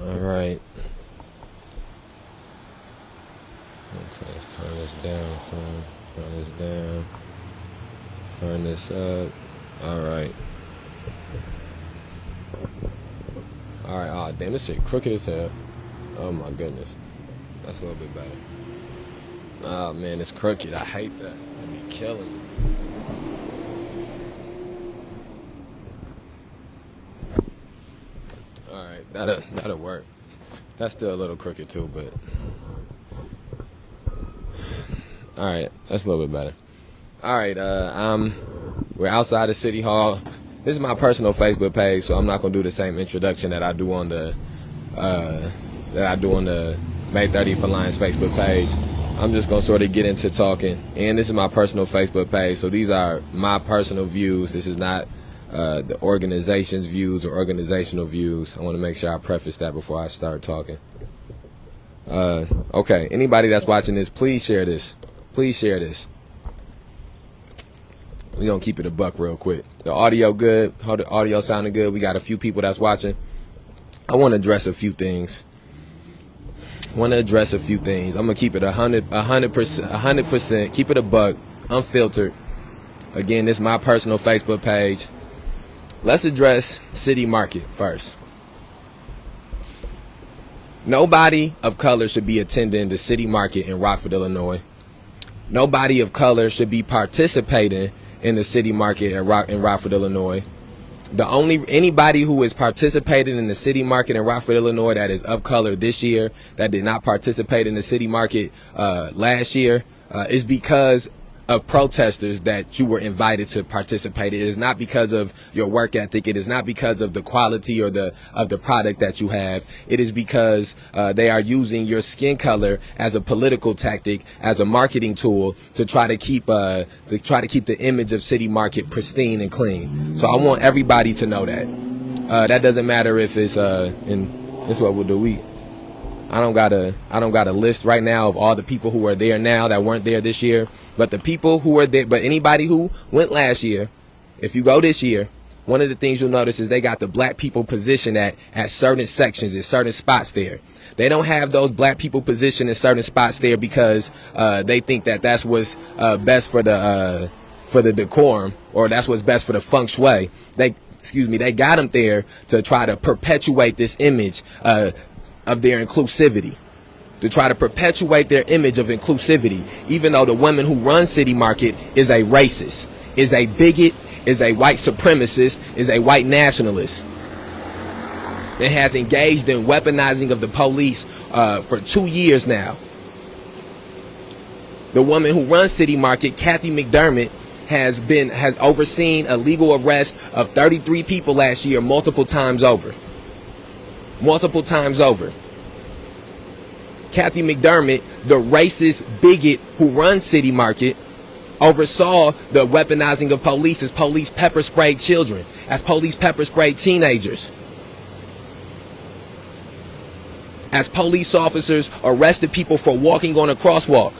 All right. Okay, let's turn this down, son. Turn this down. Turn this up. All right. All right. Oh, damn, this shit crooked as hell. Oh, my goodness. That's a little bit better. Oh, man, it's crooked. I hate that. That'd be killing me. All right. That'll work. That's still a little crooked, too, but... All right. That's a little bit better. All right. We're outside the City Hall. This is my personal Facebook page, so I'm not gonna do the same introduction that I do on the May 30th Alliance Facebook page. I'm just gonna sort of get into talking, and this is my personal Facebook page, so these are my personal views. This is not the organization's views or organizational views. I want to make sure I preface that before I start talking. Okay, anybody that's watching this, please share this. Please share this. We're going to keep it a buck real quick. The audio good. How the audio sounding good. We got a few people that's watching. I want to address a few things. I'm going to keep it 100%. Keep it a buck. Unfiltered. Again, this is my personal Facebook page. Let's address City Market first. Nobody of color should be attending the City Market in Rockford, Illinois. Nobody of color should be participating in the City Market in Rockford, Illinois. Anybody who is participating in the City Market in Rockford, Illinois that is of color this year, that did not participate in the City Market last year, is because of protesters that you were invited to participate. It is not because of your work ethic. It is not because of the quality or of the product that you have. It is because they are using your skin color as a political tactic, as a marketing tool to try to keep the image of City Market pristine and clean. So I want everybody to know that. That doesn't matter if it's and this is what we'll do. I don't got a list right now of all the people who are there now that weren't there this year. But the people who are there, but anybody who went last year, if you go this year, one of the things you'll notice is they got the black people positioned at certain sections, at certain spots there. They don't have those black people positioned in certain spots there because they think that that's what's best for the decorum, or that's what's best for the feng shui. They got them there to try to perpetuate this image of their inclusivity. To try to perpetuate their image of inclusivity, even though the woman who runs City Market is a racist, is a bigot, is a white supremacist, is a white nationalist, and has engaged in weaponizing of the police for 2 years now. The woman who runs City Market, Kathy McDermott, has overseen a legal arrest of 33 people last year, multiple times over. Kathy McDermott, the racist bigot who runs City Market, oversaw the weaponizing of police as police pepper sprayed children, as police pepper sprayed teenagers, as police officers arrested people for walking on a crosswalk.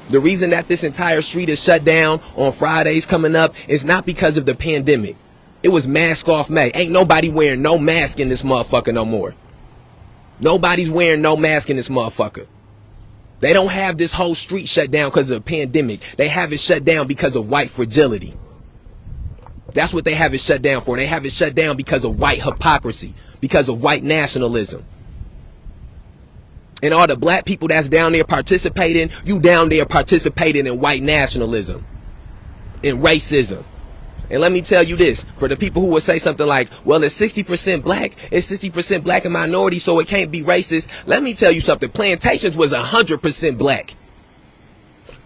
The reason that this entire street is shut down on Fridays coming up is not because of the pandemic. It was Mask Off May. Ain't nobody wearing no mask in this motherfucker no more. Nobody's wearing no mask in this motherfucker. They don't have this whole street shut down because of the pandemic. They have it shut down because of white fragility. That's what they have it shut down for. They have it shut down because of white hypocrisy, because of white nationalism. And all the black people that's down there participating, you down there participating in white nationalism, in racism. And let me tell you this, for the people who would say something like, well, it's 60% black, it's 60% black and minority, so it can't be racist. Let me tell you something. Plantations was 100% black.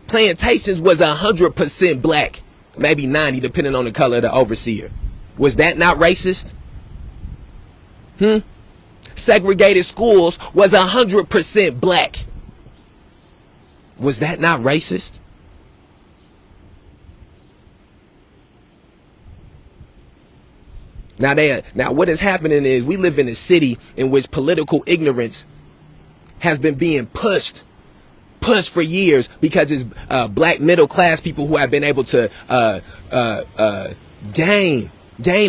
Plantations was 100% black. Maybe 90, depending on the color of the overseer. Was that not racist? Segregated schools was 100% black. Was that not racist? Now what is happening is we live in a city in which political ignorance has been being pushed for years because it's black middle class people who have been able to gain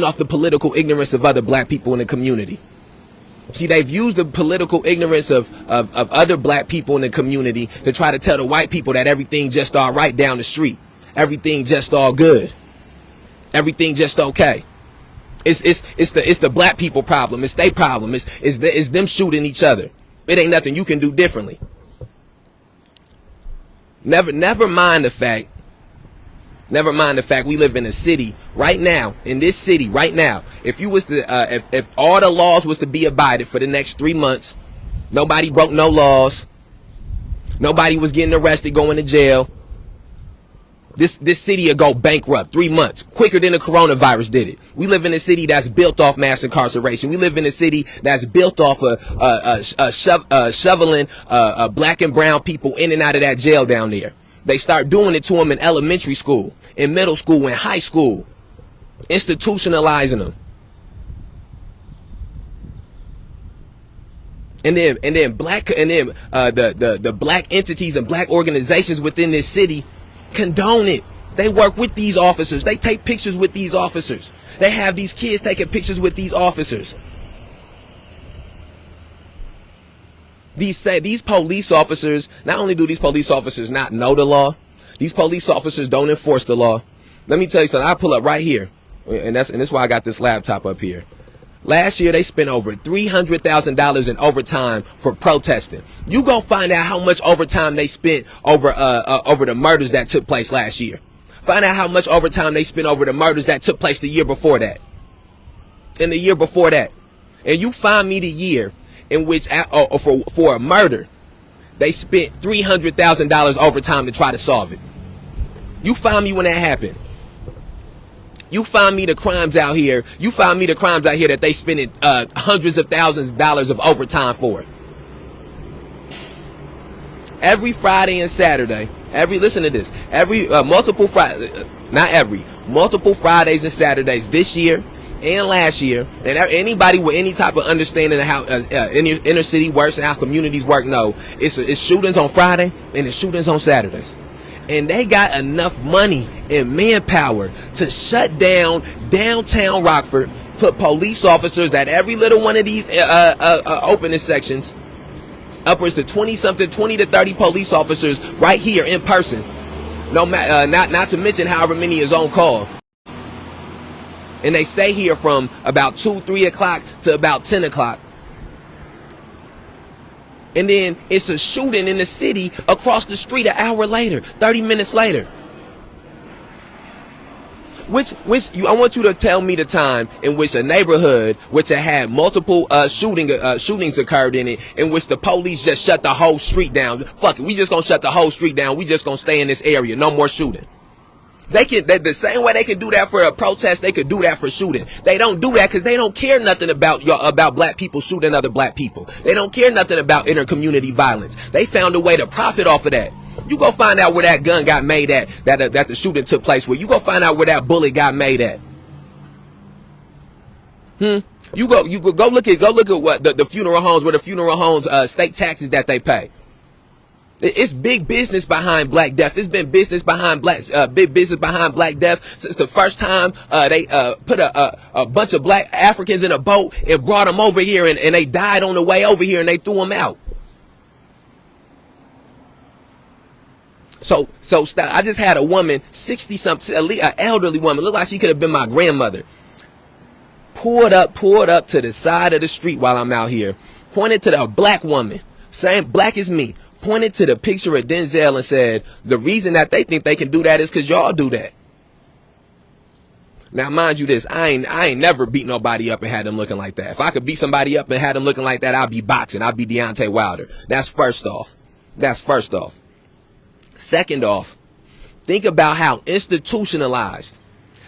off the political ignorance of other black people in the community. See, they've used the political ignorance of other black people in the community to try to tell the white people that everything just all right down the street. Everything just all good. Everything just okay. It's the black people problem. It's their problem. It's them shooting each other. It ain't nothing you can do differently. Never mind the fact we live in a city right now, in this city right now. If you was to, if all the laws was to be abided for the next 3 months, nobody broke no laws, nobody was getting arrested, going to jail, this city would go bankrupt 3 months quicker than the coronavirus did it. We live in a city that's built off mass incarceration. We live in a city that's built off shoveling black and brown people in and out of that jail down there. They start doing it to them in elementary school, in middle school, in high school, institutionalizing them. And then the black entities and black organizations within this city condone it. They work with these officers. They take pictures with these officers. They have these kids taking pictures with these officers. These police officers, not only do these police officers not know the law, these police officers don't enforce the law. Let me tell you something. I pull up right here, and that's why I got this laptop up here. Last year, they spent over $300,000 in overtime for protesting. You go find out how much overtime they spent over the murders that took place last year. Find out how much overtime they spent over the murders that took place the year before that. And the year before that. And you find me the year in which, for a murder, they spent $300,000 overtime to try to solve it. You find me when that happened. You find me the crimes out here. You find me the crimes out here that they spending hundreds of thousands of dollars of overtime for. Every Friday and Saturday. Listen to this. Multiple Fridays and Saturdays this year and last year, and anybody with any type of understanding of how inner city works and how communities work know it's shootings on Friday and it's shootings on Saturdays. And they got enough money and manpower to shut down downtown Rockford, put police officers at every little one of these opening sections, upwards to 20 to 30 police officers right here in person. No matter, not to mention however many is on call. And they stay here from about 2-3 o'clock to about 10 o'clock. And then it's a shooting in the city across the street an hour later, 30 minutes later. I want you to tell me the time in which a neighborhood which had multiple shootings occurred in it, in which the police just shut the whole street down. Fuck it, we just gonna shut the whole street down. We just gonna stay in this area. No more shooting. The same way they can do that for a protest, they could do that for shooting. They don't do that because they don't care nothing about black people shooting other black people. They don't care nothing about inter-community violence. They found a way to profit off of that. You go find out where that gun got made at, that the shooting took place where. You go find out where that bullet got made at. You go look at what the funeral homes, where the funeral homes state taxes that they pay. It's big business behind Black Death. It's been business behind big business behind Black Death since the first time they put a bunch of black Africans in a boat and brought them over here, and they died on the way over here, and they threw them out. So I just had a woman, 60-something, an elderly woman, looked like she could have been my grandmother, pulled up to the side of the street while I'm out here, pointed to the black woman, same black as me, pointed to the picture of Denzel and said, the reason that they think they can do that is because y'all do that. Now, mind you this, I ain't never beat nobody up and had them looking like that. If I could beat somebody up and had them looking like that, I'd be boxing. I'd be Deontay Wilder. That's first off. Second off, think about how institutionalized,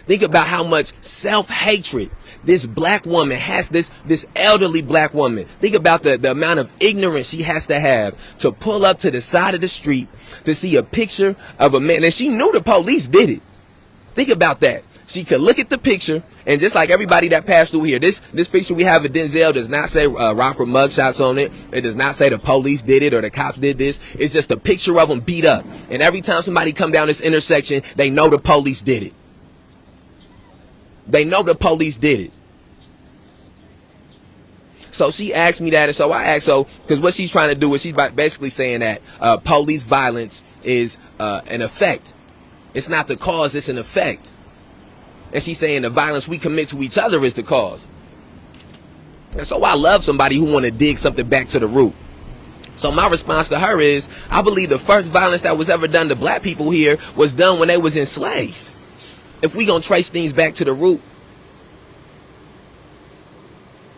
think about how much self-hatred this black woman has, this elderly black woman. Think about the amount of ignorance she has to have to pull up to the side of the street to see a picture of a man. And she knew the police did it. Think about that. She could look at the picture, and just like everybody that passed through here, this picture we have of Denzel does not say Rockford mugshots on it. It does not say the police did it or the cops did this. It's just a picture of them beat up. And every time somebody come down this intersection, they know the police did it. They know the police did it. so she asked me that, and so I asked, so, because what she's trying to do is she's basically saying that police violence is an effect. It's not the cause, it's an effect. And she's saying the violence we commit to each other is the cause. And so I love somebody who want to dig something back to the root. So my response to her is, I believe the first violence that was ever done to black people here was done when they was enslaved. If we gonna trace things back to the root.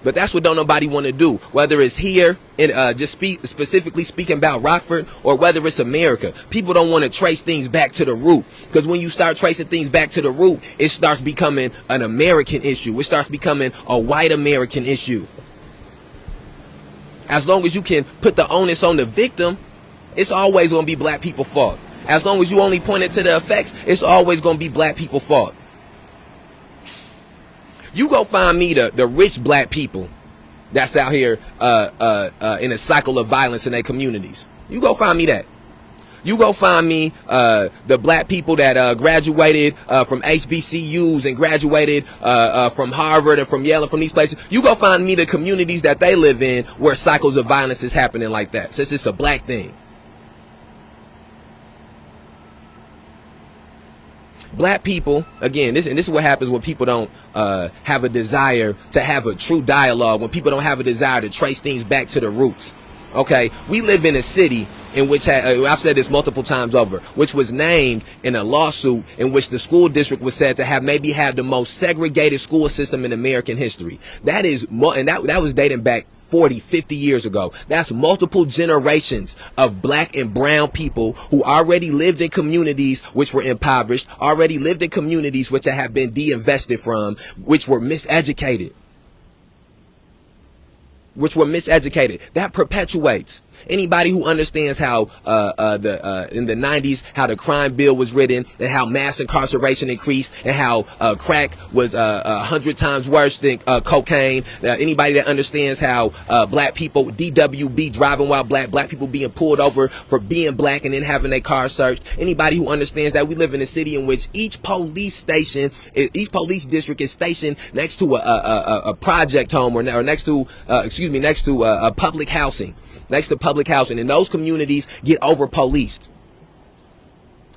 But that's what don't nobody want to do. Whether it's here, and specifically speaking about Rockford, or whether it's America. People don't want to trace things back to the root. Because when you start tracing things back to the root, it starts becoming an American issue. It starts becoming a white American issue. As long as you can put the onus on the victim, it's always going to be black people's fault. As long as you only point it to the effects, it's always going to be black people's fault. You go find me the rich black people that's out here in a cycle of violence in their communities. You go find me that. You go find me the black people that graduated from HBCUs and graduated from Harvard and from Yale and from these places. You go find me the communities that they live in where cycles of violence is happening like that, since it's a black thing. Black people, again, this is what happens when people don't have a desire to have a true dialogue, when people don't have a desire to trace things back to the roots. Okay, we live in a city in which, I've said this multiple times over, which was named in a lawsuit in which the school district was said to have maybe had the most segregated school system in American history. That is, and that was dating back 40, 50 years ago. That's multiple generations of black and brown people who already lived in communities which were impoverished, already lived in communities which have been de-invested from, which were miseducated. That perpetuates. Anybody who understands how in the 90s how the crime bill was written, and how mass incarceration increased, and how crack was 100 times worse than cocaine. Anybody that understands how black people, DWB, driving while black people being pulled over for being black and then having their car searched. Anybody who understands that we live in a city in which each police district is stationed next to a project home, or next to public housing. Next to public housing, and those communities get over policed.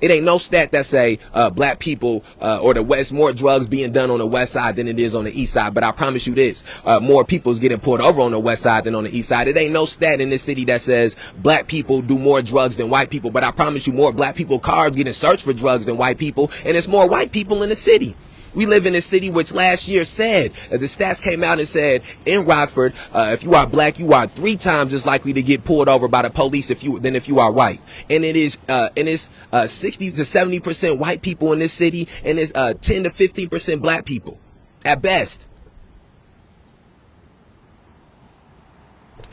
It ain't no stat that say black people or the West, more drugs being done on the West Side than it is on the East Side. But I promise you this, more people's getting pulled over on the West Side than on the East Side. It ain't no stat in this city that says black people do more drugs than white people. But I promise you, more black people cars getting searched for drugs than white people, and it's more white people in the city. We live in a city which last year said, the stats came out and said, in Rockford, if you are black, you are 3 times as likely to get pulled over by the police than if you are white. And it's 60 to 70% white people in this city, and it's 10 to 15% black people at best.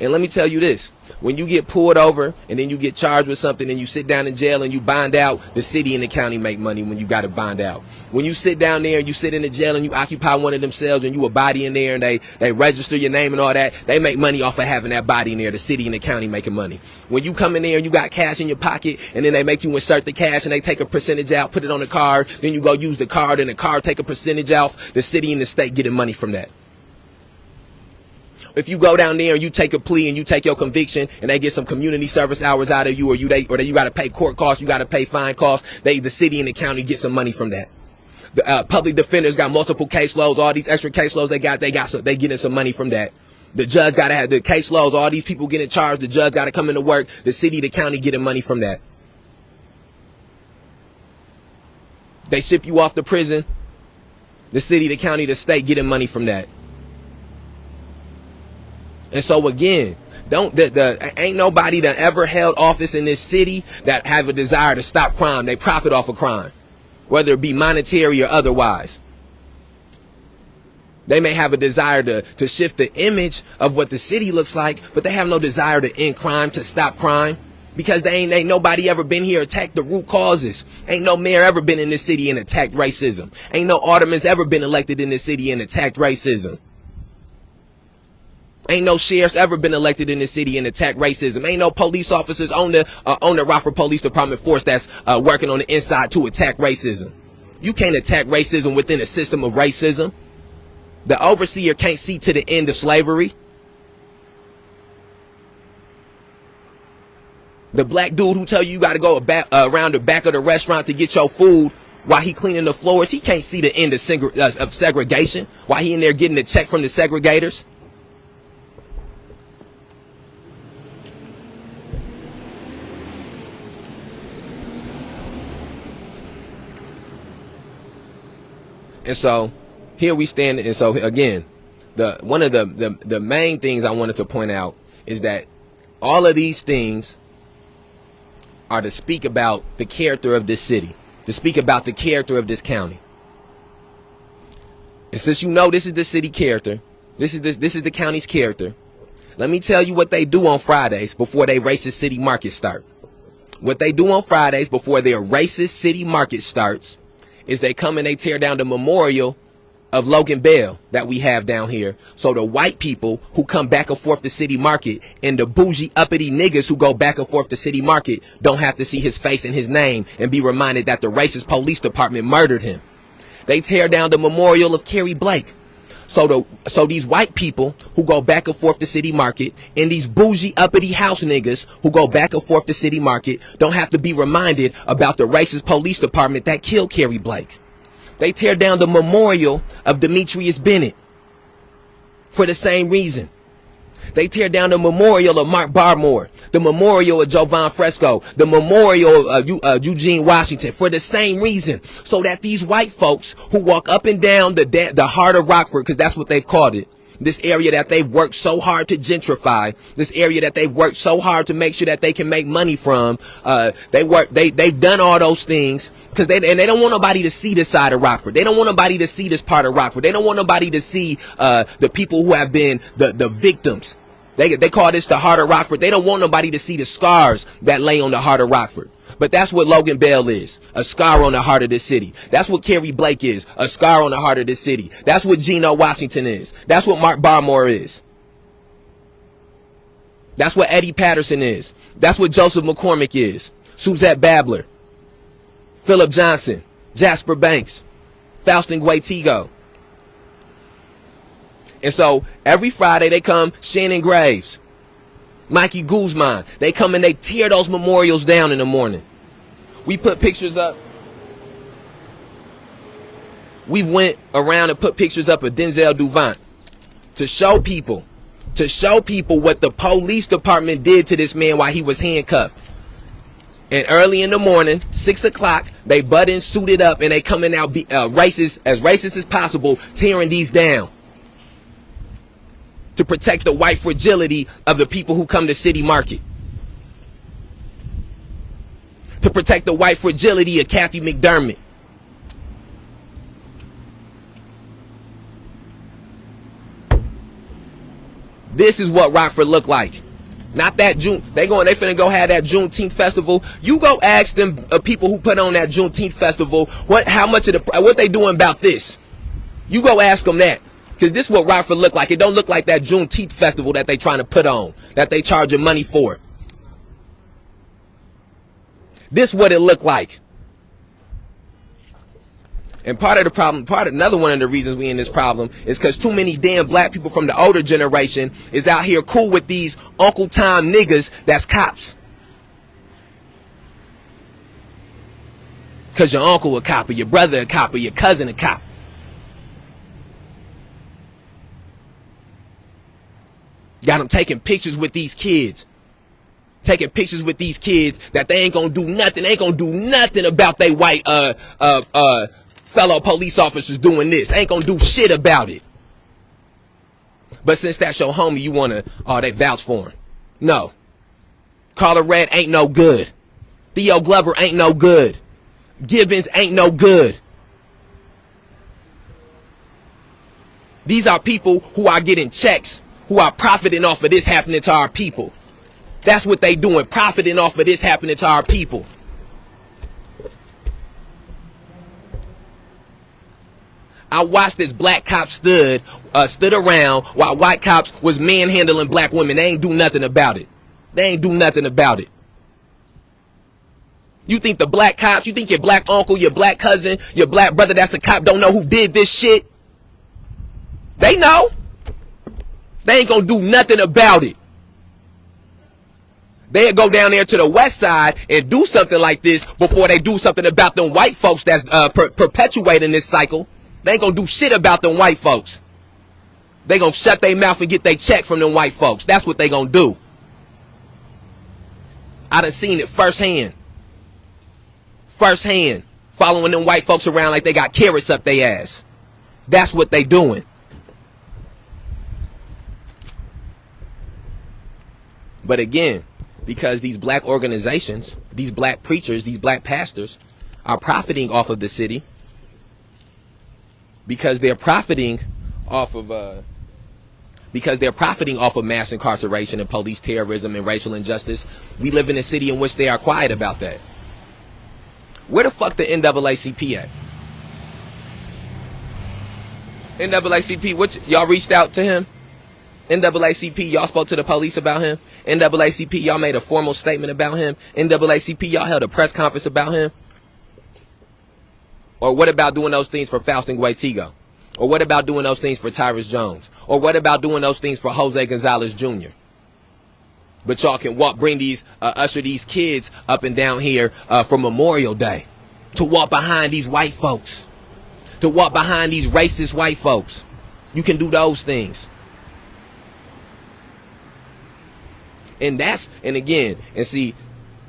And let me tell you this, when you get pulled over and then you get charged with something and you sit down in jail and you bond out, the city and the county make money when you got to bond out. When you sit down there and you sit in the jail and you occupy one of them cells and you a body in there and they register your name and all that, they make money off of having that body in there. The city and the county making money. When you come in there and you got cash in your pocket and then they make you insert the cash and they take a percentage out, put it on the card, then you go use the card and the card take a percentage off, the city and the state getting money from that. If you go down there and you take a plea and you take your conviction and they get some community service hours out of you, or you got to pay court costs, you got to pay fine costs, the city and the county get some money from that. The public defenders got multiple caseloads, all these extra caseloads they getting some money from that. The judge got to have the caseloads, all these people getting charged, the judge got to come into work, the city, the county getting money from that. They ship you off to prison, the city, the county, the state getting money from that. And so again, ain't nobody that ever held office in this city that have a desire to stop crime. They profit off of crime, whether it be monetary or otherwise. They may have a desire to shift the image of what the city looks like, but they have no desire to end crime, to stop crime, because ain't nobody ever been here attacked the root causes. Ain't no mayor ever been in this city and attacked racism. Ain't no alderman's ever been elected in this city and attacked racism. Ain't no sheriffs ever been elected in the city and attacked racism. Ain't no police officers on the Rockford Police Department force that's working on the inside to attack racism. You can't attack racism within a system of racism. The overseer can't see to the end of slavery. The black dude who tell you got to go around the back of the restaurant to get your food while he cleaning the floors, he can't see the end of segregation while he in there getting the check from the segregators. And so here we stand. And so again, one of the main things I wanted to point out is that all of these things are to speak about the character of this city, to speak about the character of this county. And since you know this is the city character, this is the county's character, let me tell you what they do on Fridays before they racist city market start. What they do on Fridays before their racist city market starts is they come and they tear down the memorial of Logan Bell that we have down here. So the white people who come back and forth to city market and the bougie uppity niggas who go back and forth to city market don't have to see his face and his name and be reminded that the racist police department murdered him. They tear down the memorial of Carrie Blake. So these white people who go back and forth to city market and these bougie uppity house niggas who go back and forth to city market don't have to be reminded about the racist police department that killed Carrie Blake. They tear down the memorial of Demetrius Bennett for the same reason. They tear down the memorial of Mark Barmore, the memorial of Jovan Fresco, the memorial of Eugene Washington for the same reason. So that these white folks who walk up and down the heart of Rockford, because that's what they've called it, this area that they've worked so hard to gentrify, this area that they've worked so hard to make sure that they can make money from, they've done all those things because they don't want nobody to see this side of Rockford. They don't want nobody to see this part of Rockford. They don't want nobody to see the people who have been the victims. They call this the heart of Rockford. They don't want nobody to see the scars that lay on the heart of Rockford. But that's what Logan Bell is, a scar on the heart of this city. That's what Carrie Blake is, a scar on the heart of this city. That's what Geno Washington is. That's what Mark Barmore is. That's what Eddie Patterson is. That's what Joseph McCormick is. Suzette Babler, Philip Johnson, Jasper Banks, Faustin Guaitigo. And so every Friday they come, Shannon Graves, Mikey Guzman. They come and they tear those memorials down in the morning. We put pictures up. We've went around and put pictures up of Denzel Duvant to show people what the police department did to this man while he was handcuffed. And early in the morning, 6 o'clock, they butt in, suited up, and they coming out racist as possible, tearing these down to protect the white fragility of the people who come to city market. To protect the white fragility of Kathy McDermott. This is what Rockford look like. Not that they finna go have that Juneteenth festival. You go ask them people who put on that Juneteenth festival what they doing about this. You go ask them that. Because this is what Rockford look like. It don't look like that Juneteenth festival that they trying to put on, that they charging money for. This is what it look like. And part of the problem, another one of the reasons we in this problem is because too many damn black people from the older generation is out here cool with these Uncle Tom niggas that's cops. Because your uncle a cop, or your brother a cop, or your cousin a cop. Got them taking pictures with these kids. Taking pictures with these kids that they ain't gonna do nothing. They ain't gonna do nothing about they white fellow police officers doing this. Ain't gonna do shit about it. But since that's your homie, you wanna, they vouch for him. No. Carla Red ain't no good. Theo Glover ain't no good. Gibbons ain't no good. These are people who are getting checks, who are profiting off of this happening to our people. That's what they doing, profiting off of this happening to our people. I watched this black cop stood around while white cops was manhandling black women. They ain't do nothing about it. They ain't do nothing about it. You think the black cops, you think your black uncle, your black cousin, your black brother that's a cop don't know who did this shit? They know. They ain't gonna do nothing about it. They'll go down there to the west side and do something like this before they do something about them white folks that's perpetuating this cycle. They ain't gonna do shit about them white folks. They gonna shut their mouth and get their check from them white folks. That's what they gonna do. I done seen it firsthand. Firsthand. Following them white folks around like they got carrots up their ass. That's what they doing. But again, because these black organizations, these black preachers, these black pastors are profiting off of the city, because they're profiting off of mass incarceration and police terrorism and racial injustice, we live in a city in which they are quiet about that. Where the fuck the NAACP at? NAACP, what y'all reached out to him? NAACP, y'all spoke to the police about him? NAACP, y'all made a formal statement about him? NAACP, y'all held a press conference about him? Or what about doing those things for Faustin Guaitigo? Or what about doing those things for Tyrus Jones? Or what about doing those things for Jose Gonzalez Jr.? But y'all can usher these kids up and down here for Memorial Day, to walk behind these white folks, to walk behind these racist white folks. You can do those things. And see,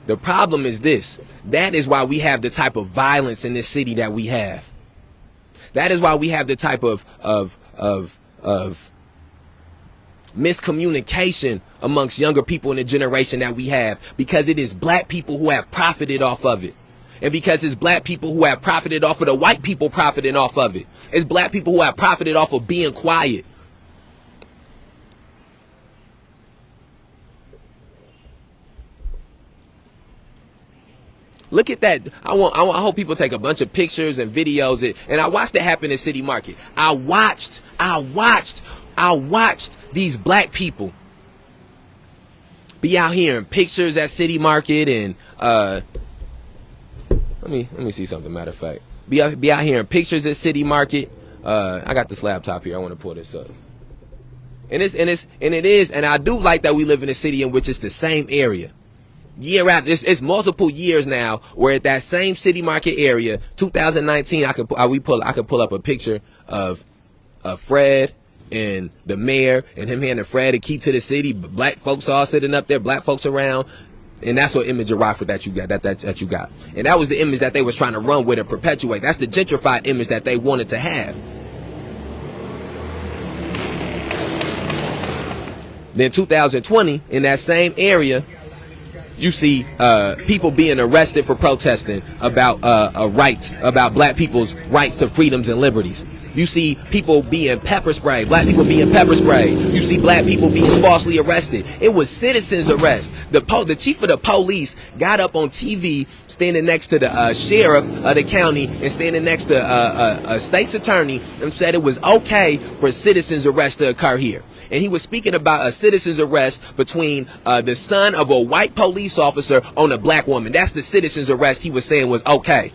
the problem is this. That is why we have the type of violence in this city that we have. That is why we have the type of miscommunication amongst younger people in the generation that we have, because it is black people who have profited off of it. And because it's black people who have profited off of the white people profiting off of it. It's black people who have profited off of being quiet. Look at that. I hope people take a bunch of pictures and videos. And I watched it happen in City Market. I watched these black people be out here in pictures at City Market, and let me see something. Matter of fact, be out here in pictures at City Market. I got this laptop here. I want to pull this up. And I do like that we live in a city in which it's the same area. Year after, it's multiple years now where at that same City Market area, 2019, I could pull up a picture of Fred and the mayor and him handing Fred a key to the city. Black folks all sitting up there, black folks around, and that's what image of Rockford that you got. That you got, and that was the image that they was trying to run with and perpetuate. That's the gentrified image that they wanted to have. Then 2020, in that same area, you see people being arrested for protesting about about black people's rights to freedoms and liberties. You see people being pepper sprayed, black people being pepper sprayed. You see black people being falsely arrested. It was citizens arrest. The chief of the police got up on TV, standing next to the sheriff of the county and standing next to a state's attorney, and said it was okay for citizens arrest to occur here. And he was speaking about a citizen's arrest between the son of a white police officer on a black woman. That's the citizen's arrest he was saying was okay.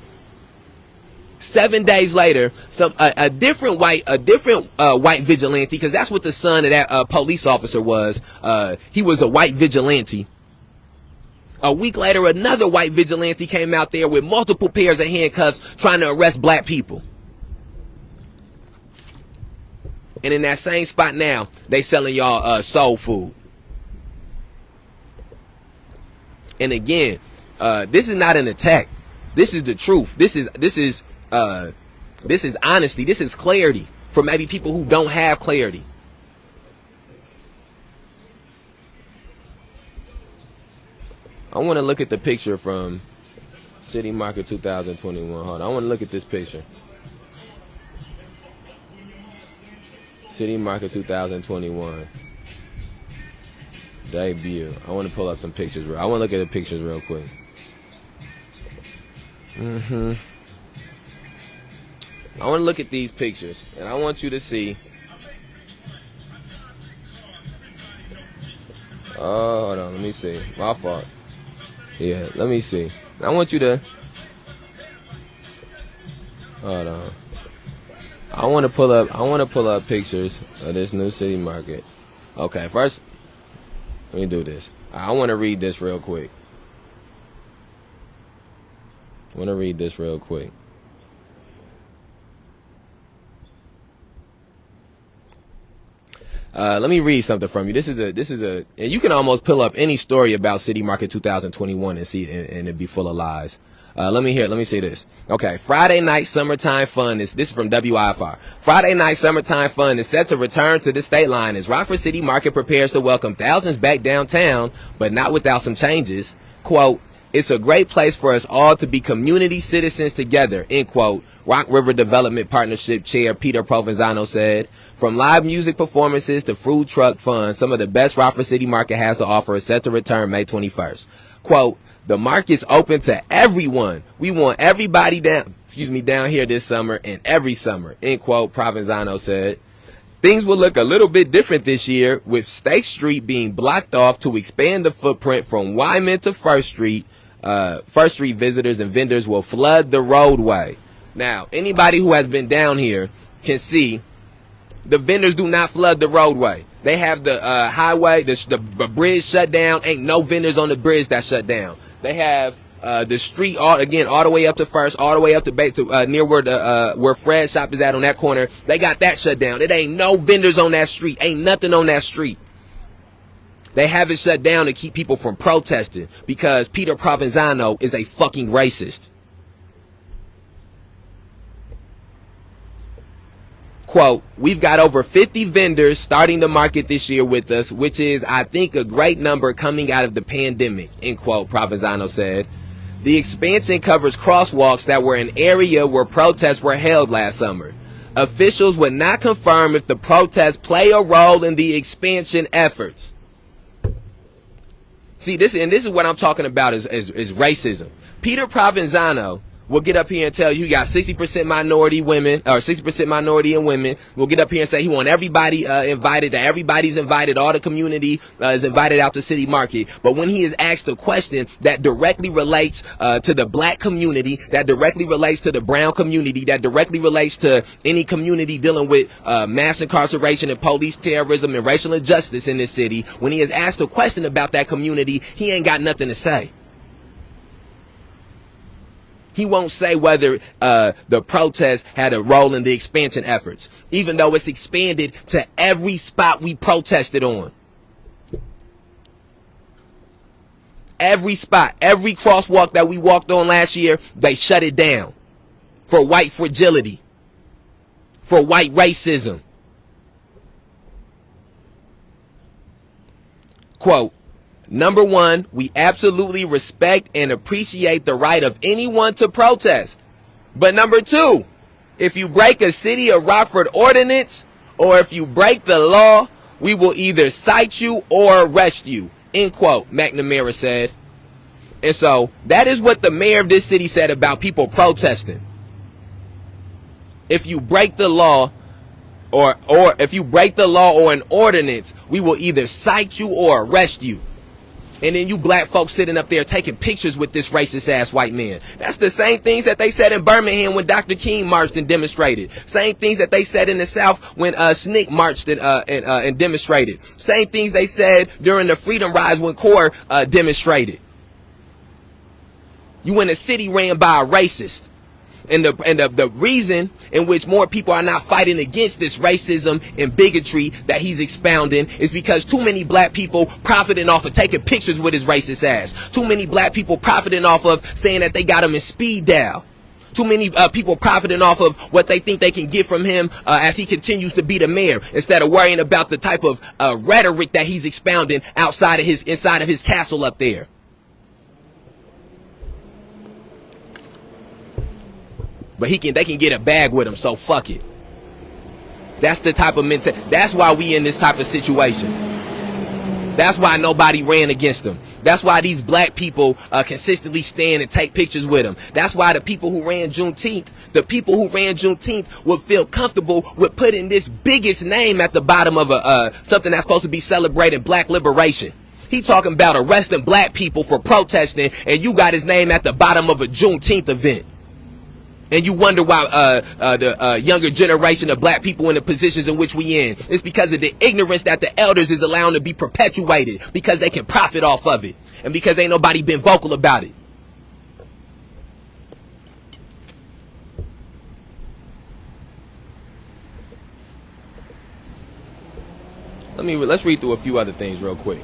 7 days later, a different white vigilante, because that's what the son of that police officer was. He was a white vigilante. A week later, another white vigilante came out there with multiple pairs of handcuffs trying to arrest black people. And in that same spot now, they selling y'all soul food. And again, this is not an attack. This is the truth. This is honesty. This is clarity for maybe people who don't have clarity. I want to look at the picture from City Market 2021. Hold on. I want to look at this picture. City Market 2021 debut. I want to pull up some pictures. I want to look at the pictures real quick. I want to look at these pictures, and I want you to see. Oh, hold on. Let me see. My fault. Yeah, let me see. I want you to. Hold on. I want to pull up pictures of this new City Market. Okay, first, let me do this. I want to read this real quick. Let me read something from you. This is a, and you can almost pull up any story about City Market 2021 and see, and it'd be full of lies. Let me see this. Okay. Friday night summertime fun this is from WIFR. Friday night summertime fun is set to return to the state line as Rockford City Market prepares to welcome thousands back downtown, but not without some changes. Quote, "It's a great place for us all to be community citizens together," end quote. Rock River Development Partnership Chair Peter Provenzano said. From live music performances to food truck fun, some of the best Rockford City Market has to offer is set to return May 21st. Quote, "The market's open to everyone. We want everybody down here this summer and every summer," end quote, Provenzano said. Things will look a little bit different this year, with State Street being blocked off to expand the footprint from Wyman to First Street. First Street visitors and vendors will flood the roadway. Now, anybody who has been down here can see the vendors do not flood the roadway. They have the highway, the bridge shut down. Ain't no vendors on the bridge that shut down. They have the street all the way up to First, all the way up to near where Fred's shop is at on that corner. They got that shut down. It ain't no vendors on that street. Ain't nothing on that street. They have it shut down to keep people from protesting because Peter Provenzano is a fucking racist. Quote, "We've got over 50 vendors starting the market this year with us, which is, I think, a great number coming out of the pandemic," end quote, Provenzano said. The expansion covers crosswalks that were an area where protests were held last summer. Officials would not confirm if the protests play a role in the expansion efforts. See, this is what I'm talking about is racism. Peter Provenzano will get up here and tell you he got 60% minority women, or 60% minority in women. We'll get up here and say he want everybody invited, that everybody's invited, all the community is invited out to City Market. But when he is asked a question that directly relates to the black community, that directly relates to the brown community, that directly relates to any community dealing with mass incarceration and police terrorism and racial injustice in this city, when he is asked a question about that community, he ain't got nothing to say. He won't say whether the protest had a role in the expansion efforts, even though it's expanded to every spot we protested on. Every spot, every crosswalk that we walked on last year, they shut it down for white fragility, for white racism. Quote, "Number one, we absolutely respect and appreciate the right of anyone to protest. But number two, if you break a City of Rockford ordinance or if you break the law, we will either cite you or arrest you," end quote, McNamara said. And so that is what the mayor of this city said about people protesting. If you break the law or if you break the law or an ordinance, we will either cite you or arrest you. And then you black folks sitting up there taking pictures with this racist ass white man. That's the same things that they said in Birmingham when Dr. King marched and demonstrated. Same things that they said in the South when Snick marched and demonstrated. Same things they said during the Freedom Rides when CORE demonstrated. You in a city ran by a racist. And the reason in which more people are not fighting against this racism and bigotry that he's expounding is because too many black people profiting off of taking pictures with his racist ass. Too many black people profiting off of saying that they got him in speed dial. Too many people profiting off of what they think they can get from him as he continues to be the mayor, instead of worrying about the type of rhetoric that he's expounding inside of his castle up there. But they can get a bag with him, so fuck it. That's the type of mentality. That's why we in this type of situation. That's why nobody ran against him. That's why these black people consistently stand and take pictures with him. That's why the people who ran Juneteenth would feel comfortable with putting this biggest name at the bottom of something that's supposed to be celebrating black liberation. He talking about arresting black people for protesting, and you got his name at the bottom of a Juneteenth event. And you wonder why the younger generation of black people in the positions in which we in. It's because of the ignorance that the elders is allowing to be perpetuated, because they can profit off of it, and because ain't nobody been vocal about it. Let's read through a few other things real quick.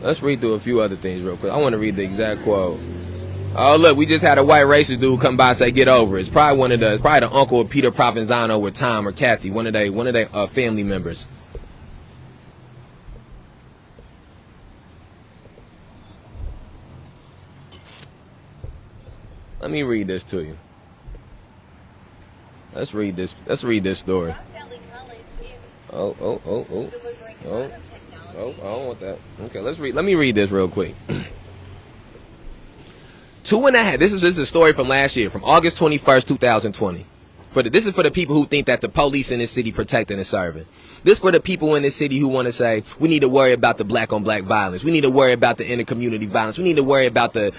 Let's read through a few other things real quick. I want to read the exact quote. Oh, look, we just had a white racist dude come by and say, "Get over it." It's probably the uncle of Peter Provenzano with Tom or Kathy, one of their family members. Let me read this to you. Let's read this story. Oh, I don't want that. Okay, let me read this real quick. 2.5. This is a story from last year, from August 21st, 2020. This is for the people who think that the police in this city protecting and serving. This for the people in this city who want to say, we need to worry about the black on black violence. We need to worry about the intercommunity violence. We need to worry about the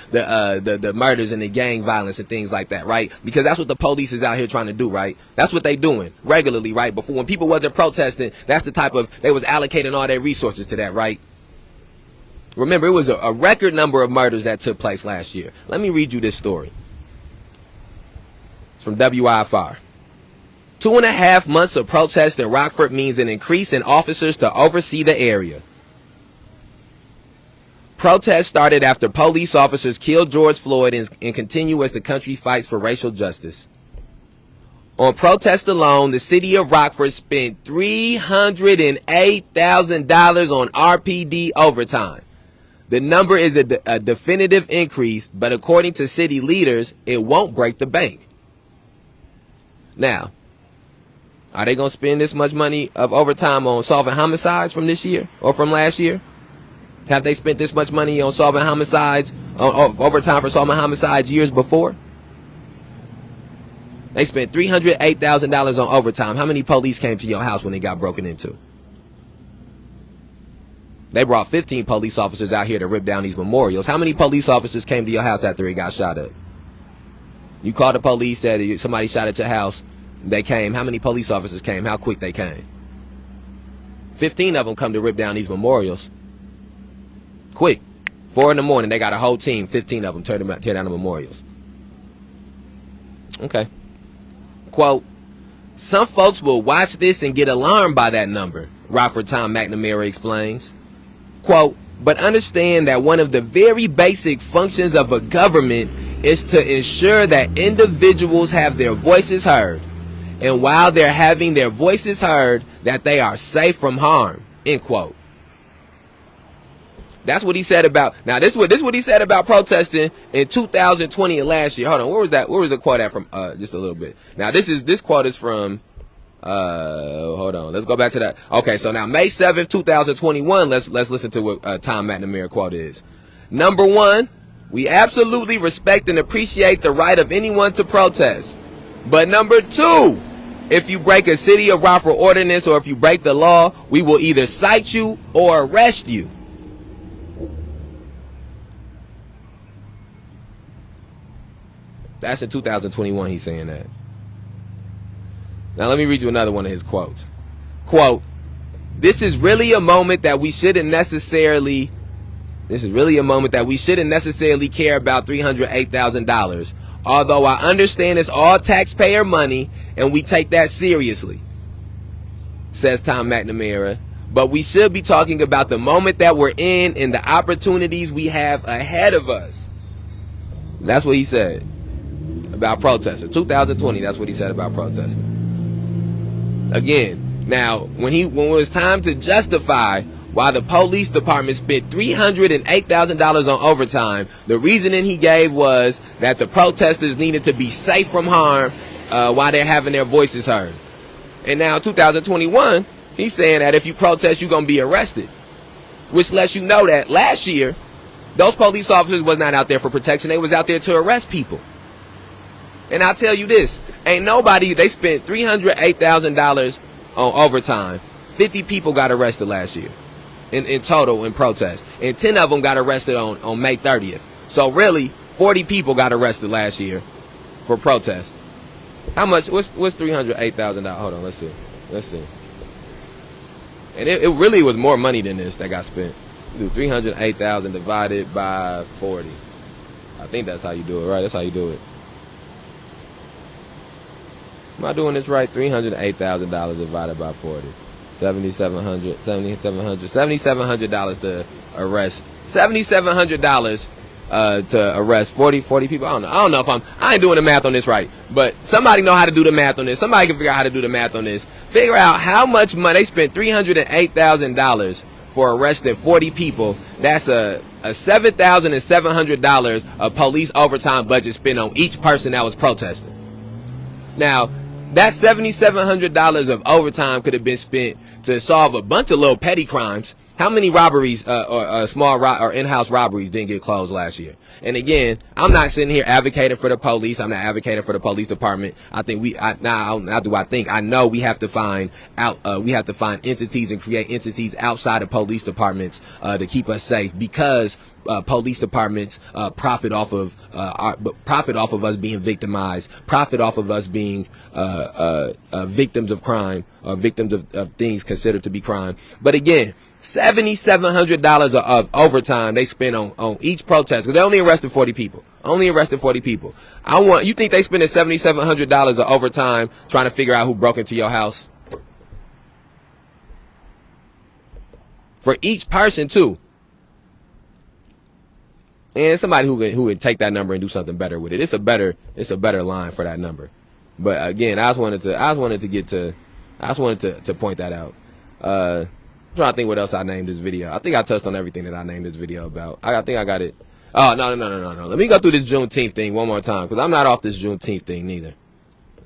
murders and the gang violence and things like that, right? Because that's what the police is out here trying to do, right? That's what they doing regularly, right? Before, when people wasn't protesting, that's the type of, they was allocating all their resources to that, right? Remember, it was a record number of murders that took place last year. Let me read you this story. It's from WIFR. 2.5 months of protest in Rockford means an increase in officers to oversee the area. Protests started after police officers killed George Floyd and continue as the country fights for racial justice. On protest alone, the city of Rockford spent $308,000 on RPD overtime. The number is a definitive increase, but according to city leaders, it won't break the bank. Now, are they going to spend this much money of overtime on solving homicides from this year or from last year? Have they spent this much money on solving homicides, overtime for solving homicides years before? They spent $308,000 on overtime. How many police came to your house when they got broken into? They brought 15 police officers out here to rip down these memorials. How many police officers came to your house after it got shot up? You called the police, said somebody shot at your house. They came. How many police officers came? How quick they came? 15 of them come to rip down these memorials. Quick. 4 in the morning, they got a whole team. 15 of them tear down the memorials. Okay. Quote, some folks will watch this and get alarmed by that number, Rockford Tom McNamara explains. Quote, but understand that one of the very basic functions of a government is to ensure that individuals have their voices heard. And while they're having their voices heard, that they are safe from harm, end quote. That's what he said about, now this is what he said about protesting in 2020 and last year. Hold on, where was the quote at from, just a little bit. Now this quote is from, hold on, let's go back to that. Okay, so now May 7th, 2021, let's listen to what Tom McNamara quote is. Number 1, we absolutely respect and appreciate the right of anyone to protest. But number 2, if you break a city of Rockford ordinance or if you break the law, we will either cite you or arrest you. That's in 2021 he's saying that. Now let me read you another one of his quotes. Quote, this is really a moment that we shouldn't necessarily care about $308,000. Although I understand it's all taxpayer money and we take that seriously, says Tom McNamara. But we should be talking about the moment that we're in and the opportunities we have ahead of us. That's what he said about protesting. 2020, that's what he said about protesting. Again, now, when it was time to justify why the police department spent $308,000 on overtime, the reasoning he gave was that the protesters needed to be safe from harm while they're having their voices heard. And now, 2021, he's saying that if you protest, you're going to be arrested. Which lets you know that last year, those police officers was not out there for protection. They was out there to arrest people. And I'll tell you this, they spent $308,000 on overtime 50 people got arrested last year in total in protest. And 10 of them got arrested on May 30th. So really, 40 people got arrested last year for protest. How much? What's $308,000? Hold on, let's see. And it really was more money than this that got spent. Do 308,000 divided by 40. I think that's how you do it, right? That's how you do it. Am I doing this right? $308,000 divided by 40. $7,700 to arrest. $7,700 to arrest 40 people. I don't know if I ain't doing the math on this right, but somebody know how to do the math on this. Somebody can figure out how to do the math on this. Figure out how much money they spent. $308,000 for arresting 40 people. That's a $7,700 of police overtime budget spent on each person that was protesting. Now, that $7,700 of overtime could have been spent to solve a bunch of little petty crimes. How many robberies or small or in-house robberies didn't get closed last year? And again, I'm not sitting here advocating for the police. I'm not advocating for the police department. I think I know we have to find entities and create entities outside of police departments to keep us safe, because police departments profit off of us being victimized, profit off of us being victims of crime, or victims of things considered to be crime. But again, $7,700 of overtime they spent on each protest, because they only arrested 40 people. You think they spending $7,700 of overtime trying to figure out who broke into your house? For each person too. And somebody who would take that number and do something better with it. It's a better line for that number. But again, I just wanted to point that out. I'm trying to think what else I named this video. I think I touched on everything that I named this video about. I think I got it. Oh, no. Let me go through this Juneteenth thing one more time, because I'm not off this Juneteenth thing neither.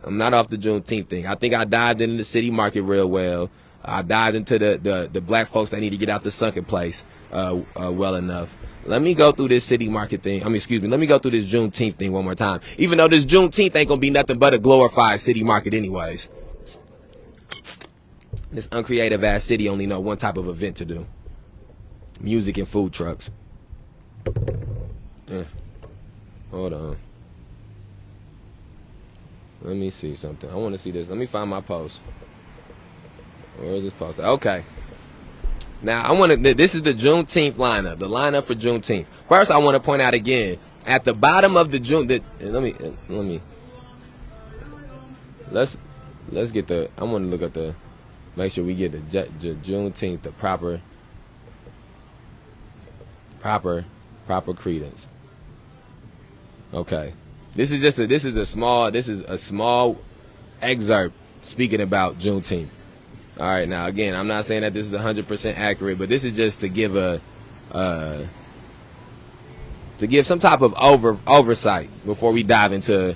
I'm not off the Juneteenth thing. I think I dived into the city market real well. I dived into the black folks that need to get out the sunken place well enough. Let me go through this city market thing. Let me go through this Juneteenth thing one more time. Even though this Juneteenth ain't gonna be nothing but a glorified city market anyways. This uncreative ass city only know one type of event to do: music and food trucks. Hold on. Let me see something. I want to see this. Let me find my post. Where is this post? Okay. Now this is the Juneteenth lineup. The lineup for Juneteenth. First, I want to point out again, at the bottom of the let's get the. I want to look at the. Make sure we get the Juneteenth, the proper credence. Okay, this is a small excerpt speaking about Juneteenth. All right, now again, I'm not saying that this is 100% accurate, but this is just to give some type of oversight before we dive into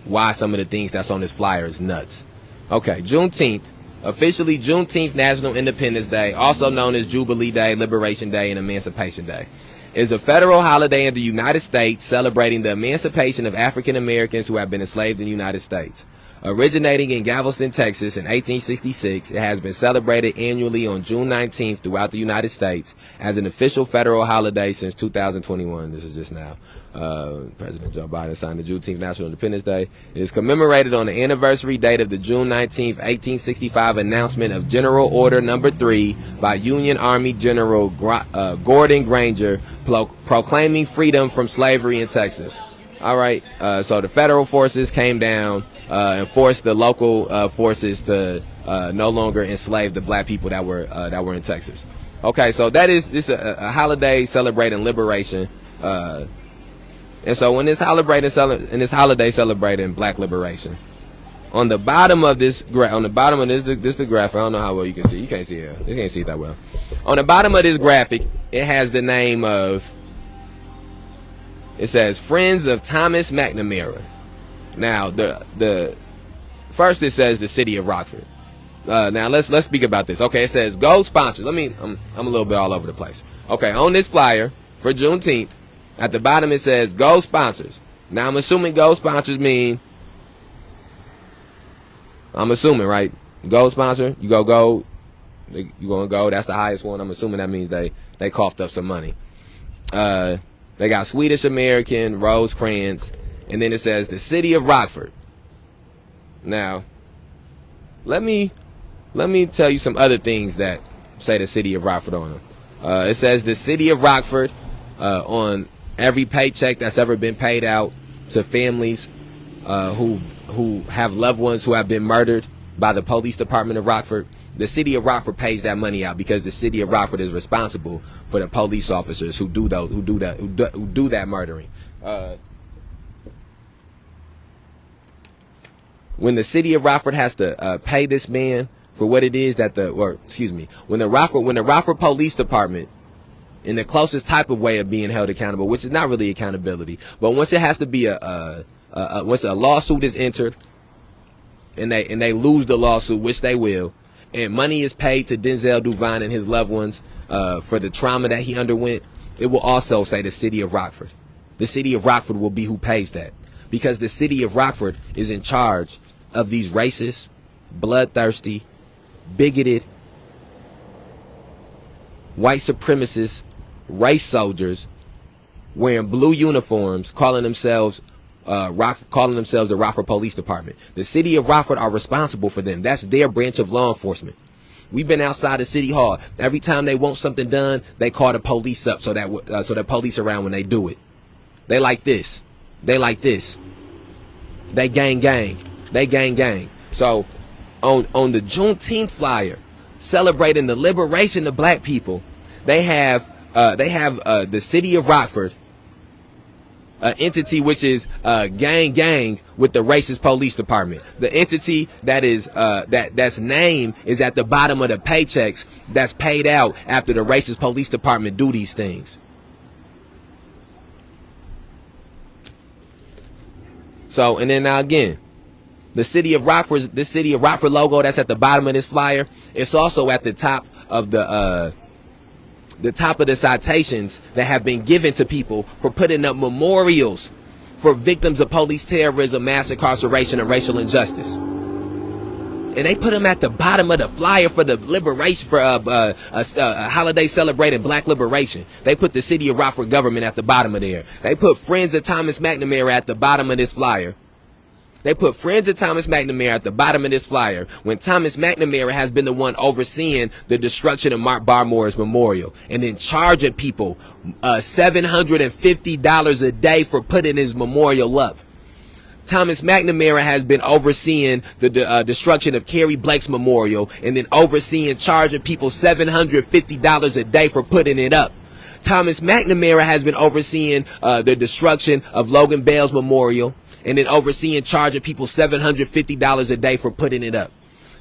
why some of the things that's on this flyer is nuts. Okay, Juneteenth. Officially Juneteenth, National Independence Day, also known as Jubilee Day, Liberation Day, and Emancipation Day, is a federal holiday in the United States celebrating the emancipation of African Americans who have been enslaved in the United States. Originating in Galveston, Texas in 1866, it has been celebrated annually on June 19th throughout the United States as an official federal holiday since 2021. This is just now. President Joe Biden signed the Juneteenth National Independence Day. It is commemorated on the anniversary date of the June 19th, 1865 announcement of General Order No. 3 by Union Army General Gordon Granger proclaiming freedom from slavery in Texas. All right, so the federal forces came down and forced the local forces to no longer enslave the black people that were in Texas. Okay, so this is a holiday celebrating liberation. And so when this holiday celebrating black liberation, on the bottom of this the graphic. I don't know how well you can see. You can't see it. You can't see it that well. On the bottom of this graphic, it has the name of. It says Friends of Thomas McNamara. Now the first it says the city of Rockford. Now let's speak about this. Okay, it says gold sponsors. I'm a little bit all over the place. Okay, on this flyer for Juneteenth, at the bottom it says gold sponsors. Now I'm assuming gold sponsors mean. I'm assuming, right? Gold sponsor, you go gold. You gonna go? That's the highest one. I'm assuming that means they coughed up some money. They got Swedish American, Rosecrans, and then it says the city of Rockford. Now, let me tell you some other things that say the city of Rockford on them. It says the city of Rockford on every paycheck that's ever been paid out to families who have loved ones who have been murdered by the police department of Rockford. The city of Rockford pays that money out because the city of Rockford is responsible for the police officers who do that murdering. When the city of Rockford has to pay this man for what it is when the Rockford Police Department, in the closest type of way of being held accountable, which is not really accountability, but once it has to be once a lawsuit is entered and they lose the lawsuit, which they will, and money is paid to Denzel Duvine and his loved ones for the trauma that he underwent, it will also say the city of Rockford. The city of Rockford will be who pays that, because the city of Rockford is in charge of these racist, bloodthirsty, bigoted, white supremacist race soldiers wearing blue uniforms, calling themselves the Rockford Police Department. The city of Rockford are responsible for them. That's their branch of law enforcement. We've been outside of City Hall. Every time they want something done, they call the police up so the police around when they do it. They like this. They like this. They gang. They gang. So on the Juneteenth flyer celebrating the liberation of black people, they have the city of Rockford, an entity which is gang with the racist police department. The entity that is that's name is at the bottom of the paychecks that's paid out after the racist police department do these things. So, and then now again, the city of Rockford logo that's at the bottom of this flyer, it's also at the top of the citations that have been given to people for putting up memorials for victims of police terrorism, mass incarceration, and racial injustice. And they put them at the bottom of the flyer for the liberation, for a holiday celebrating black liberation. They put the city of Rockford government at the bottom of there. They put Friends of Thomas McNamara at the bottom of this flyer. They put Friends of Thomas McNamara at the bottom of this flyer when Thomas McNamara has been the one overseeing the destruction of Mark Barmore's memorial and then charging people $750 a day for putting his memorial up. Thomas McNamara has been overseeing the destruction of Carrie Blake's memorial and then charging people $750 a day for putting it up. Thomas McNamara has been overseeing the destruction of Logan Bell's memorial and then charging people $750 a day for putting it up.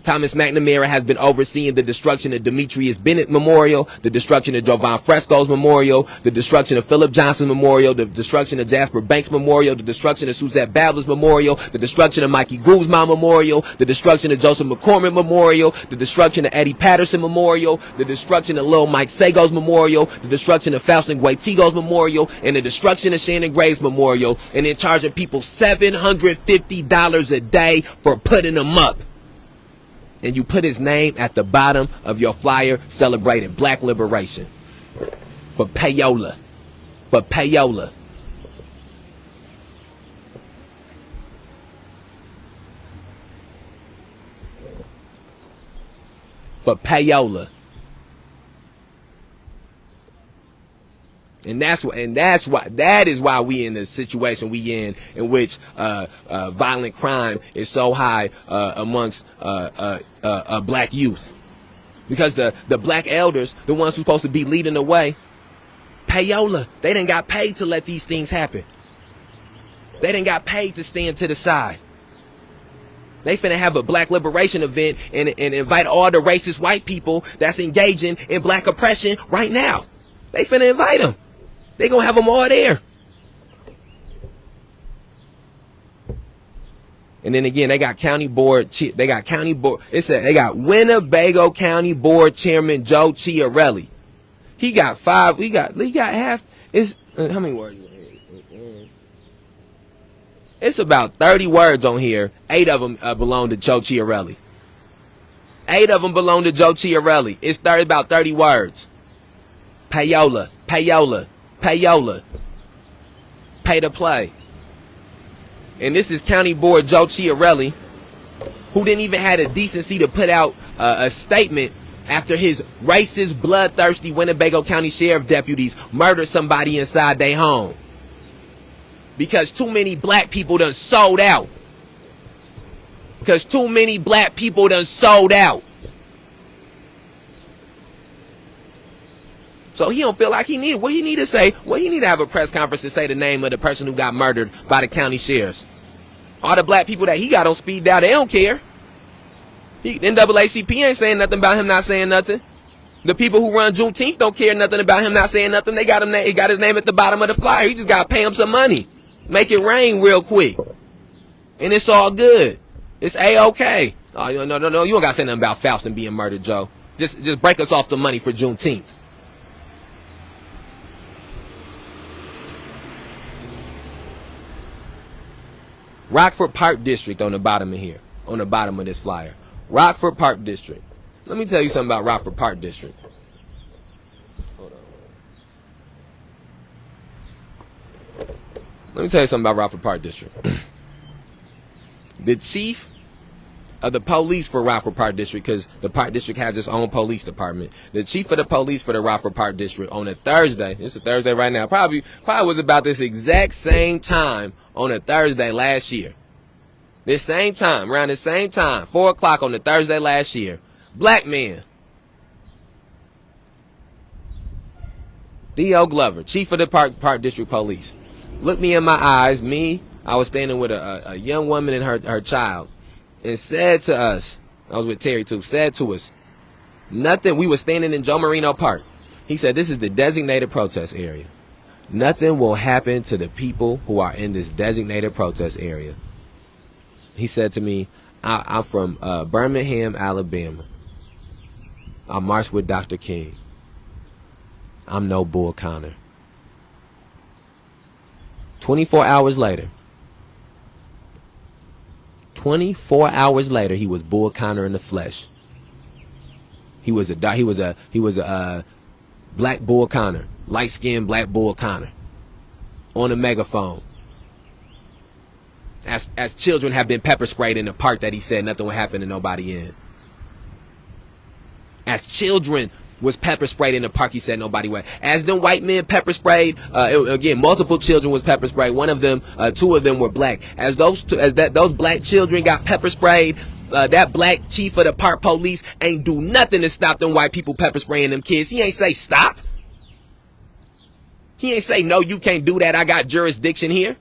Thomas McNamara has been overseeing the destruction of Demetrius Bennett Memorial, the destruction of Jovan Fresco's memorial, the destruction of Philip Johnson Memorial, the destruction of Jasper Banks Memorial, the destruction of Suzette Babler's Memorial, the destruction of Mikey Guzman Memorial, the destruction of Joseph McCormick Memorial, the destruction of Eddie Patterson Memorial, the destruction of Lil Mike Sago's Memorial, the destruction of Faustin Guaitigo's Memorial, and the destruction of Shannon Graves Memorial, and then charging people $750 a day for putting them up. And you put his name at the bottom of your flyer celebrating black liberation. For payola. For payola. For payola. That is why we in the situation we in which violent crime is so high amongst black youth, because the black elders, the ones who's supposed to be leading the way, payola, they done got paid to let these things happen. They done got paid to stand to the side. They finna have a black liberation event and invite all the racist white people that's engaging in black oppression right now. They finna invite them. They gonna have them all there. And then again, they got county board. It said they got Winnebago County Board Chairman Joe Chiarelli. He got half. It's how many words? It's about 30 words on here. 8 of them belong to Joe Chiarelli. 8 of them belong to Joe Chiarelli. It's about 30 words. Payola, payola, payola. Pay to play. And this is County Board Joe Chiarelli, who didn't even have the decency to put out a statement after his racist, bloodthirsty Winnebago County Sheriff deputies murdered somebody inside their home. Because too many black people done sold out. Because too many black people done sold out. So he don't feel like he need, what he need to say, what he need to have a press conference to say the name of the person who got murdered by the county sheriffs. All the black people that he got on speed dial, they don't care. NAACP ain't saying nothing about him not saying nothing. The people who run Juneteenth don't care nothing about him not saying nothing. They got him. He got his name at the bottom of the flyer. He just got to pay him some money. Make it rain real quick. And it's all good. It's A-okay. Oh, no. You don't got to say nothing about Faustin being murdered, Joe. Just break us off the money for Juneteenth. Rockford Park District on the bottom of here. On the bottom of this flyer. Rockford Park District. Let me tell you something about Rockford Park District. Hold on. Let me tell you something about Rockford Park District. The chief of the police for Rockford Park District, because the Park District has its own police department. The chief of the police for the Rockford Park District on a Thursday, it's a Thursday right now, probably was about this exact same time on a Thursday last year. This same time, around the same time, 4 o'clock on the Thursday last year. Black man. D.O. Glover, chief of the Park District Police. Looked me in my eyes, I was standing with a young woman and her child, and said to us, I was with Terry too, said to us, nothing, we were standing in Joe Marino Park. He said, this is the designated protest area. Nothing will happen to the people who are in this designated protest area. He said to me, I'm from Birmingham, Alabama. I marched with Dr. King. I'm no Bull Connor. 24 hours later, 24 hours later, he was Bull Connor in the flesh. He was a black Bull Connor, light-skinned black Bull Connor, on a megaphone. As children have been pepper sprayed in the park that he said nothing would happen to nobody in. As children was pepper sprayed in the park, he said nobody would. As them white men pepper sprayed, again, multiple children was pepper sprayed. One of them, 2 of them were black. As those black children got pepper sprayed, that black chief of the park police ain't do nothing to stop them white people pepper spraying them kids. He ain't say stop. He ain't say, no, you can't do that. I got jurisdiction here.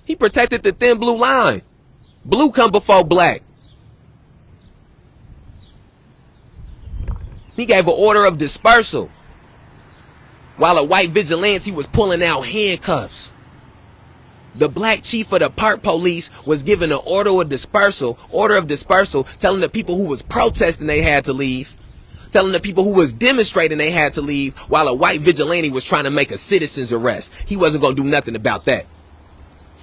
He protected the thin blue line. Blue come before black. He gave an order of dispersal while a white vigilante was pulling out handcuffs. The black chief of the park police was given an order of dispersal, telling the people who was protesting they had to leave, telling the people who was demonstrating they had to leave, while a white vigilante was trying to make a citizen's arrest. He wasn't going to do nothing about that.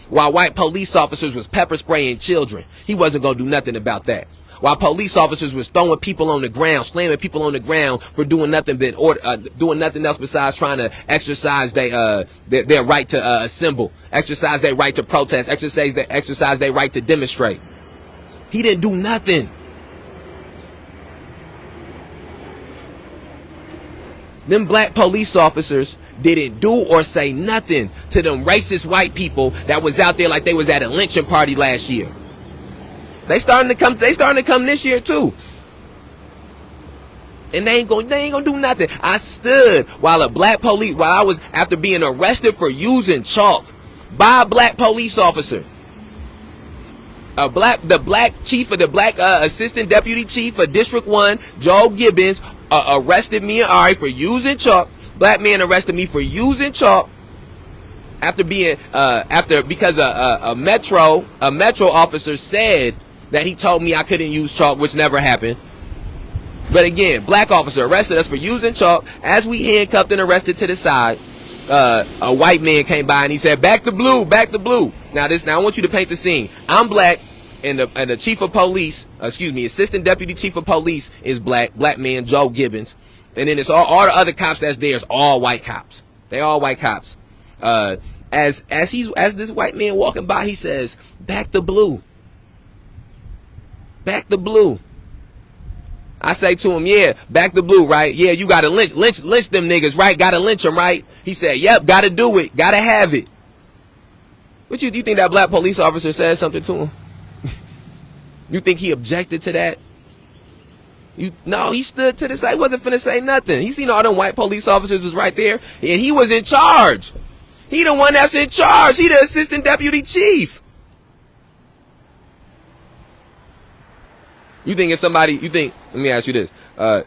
While white police officers was pepper spraying children, he wasn't going to do nothing about that. While police officers was throwing people on the ground, slamming people on the ground for doing nothing else besides trying to exercise their right to assemble, exercise their right to protest, exercise their right to demonstrate. He didn't do nothing. Them black police officers didn't do or say nothing to them racist white people that was out there like they was at a lynching party last year. They starting to come this year too. And they ain't gonna do nothing. I stood while I was after being arrested for using chalk by a black police officer. The black chief of the black assistant deputy chief of District 1, Joe Gibbons, arrested me and Ari for using chalk. Black man arrested me for using chalk because a metro officer said that he told me I couldn't use chalk, which never happened. But again, black officer arrested us for using chalk. As we handcuffed and arrested to the side, a white man came by and he said, "Back the blue, back the blue." Now I want you to paint the scene. I'm black. and the chief of police, assistant deputy chief of police is black man Joe Gibbons, and then it's all the other cops that's there is all white cops. They all white cops. As this white man walking by, he says, "Back the blue. Back the blue." I say to him, "Yeah, back the blue, right? Yeah, you gotta lynch them niggas, right? Gotta lynch them, right?" He said, "Yep, gotta do it, gotta have it." What you think that black police officer said something to him? You think he objected to that? No, he stood to the side. He wasn't finna say nothing. He seen all them white police officers was right there, and he was in charge. He the one that's in charge. He the assistant deputy chief. Let me ask you this.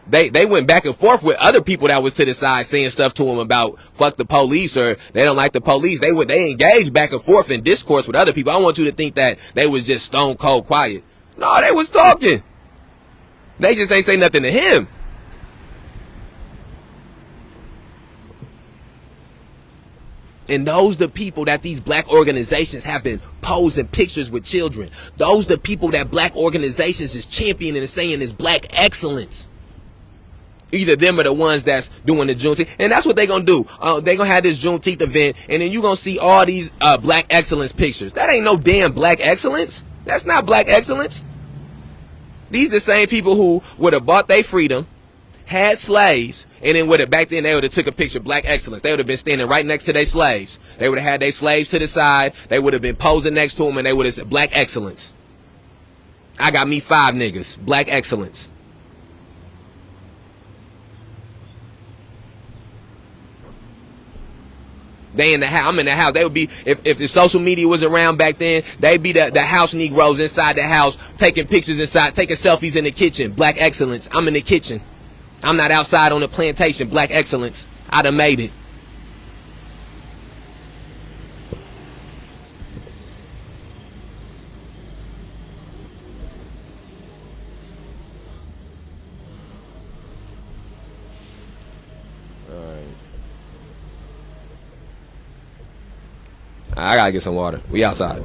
They went back and forth with other people that was to the side saying stuff to him about fuck the police or they don't like the police. They engaged back and forth in discourse with other people. I don't want you to think that they was just stone cold quiet. No, they was talking. They just ain't say nothing to him. And those the people that these black organizations have been posing pictures with children. Those the people that black organizations is championing and saying is black excellence. Either them or the ones that's doing the Juneteenth. And that's what they gonna do. They gonna have this Juneteenth event, and then you gonna see all these black excellence pictures. That ain't no damn black excellence. That's not black excellence. These the same people who would have bought their freedom, had slaves, and then back then they would have took a picture, black excellence. They would have been standing right next to their slaves. They would have had their slaves to the side. They would have been posing next to them, and they would have said, black excellence. I got me 5 niggas. Black excellence. They in the house. I'm in the house. They would be, if the social media was around back then, they'd be the house Negroes inside the house, taking pictures inside, taking selfies in the kitchen. Black excellence. I'm in the kitchen. I'm not outside on the plantation. Black excellence. I done made it. I gotta get some water. We outside.